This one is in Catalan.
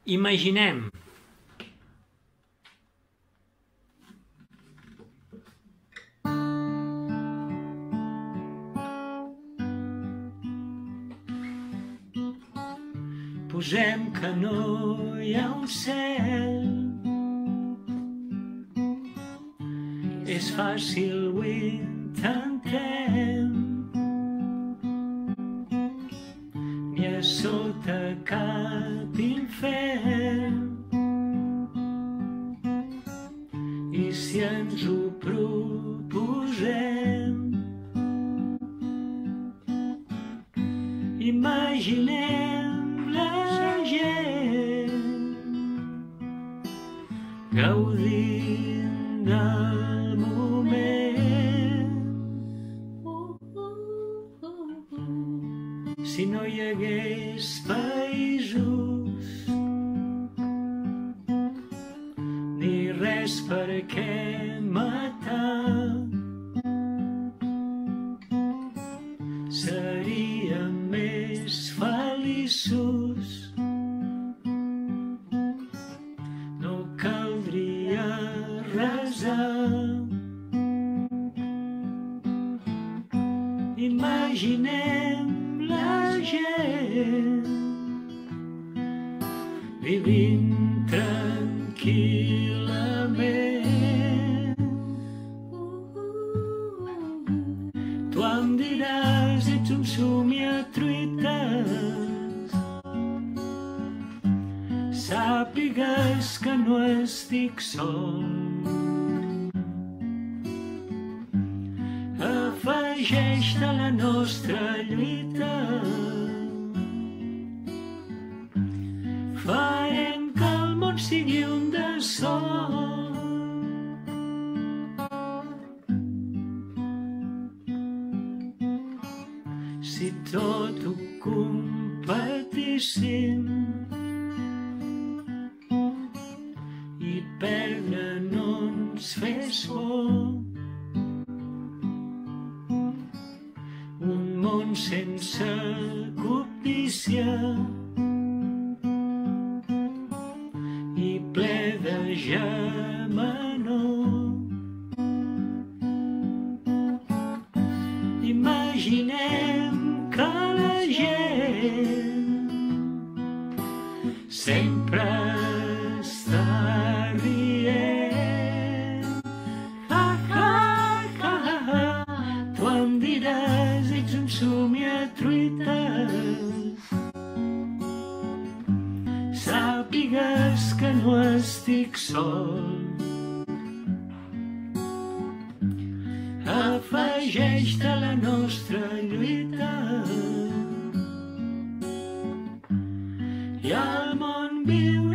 Imaginem. Posem que no hi ha un cel. És fàcil, ho intentem. Ni a sota cap infern. I si ens ho proposem, imaginem la gent gaudint del moment. Si no hi hagués països ni res per què matar, seríem més feliços. No caldria resar. Imaginem la gent vivint tranquil·lament. Tu em diràs, ets un somiatruites. Sàpigues que no estic sol. Afegeix-te a la nostra lluita. Farem que el món sigui un de sol. Si tot ho competíssim i perdre no ens fes por, un món sense cobdícia i ple de gemenor. Imaginem que la gent sempre està rient. Ha, ha, ha, ha. Tu em diràs, ets un somiatruites. Sàpigues que no estic sol. Afegeix-te a la nostra lluita i el món viu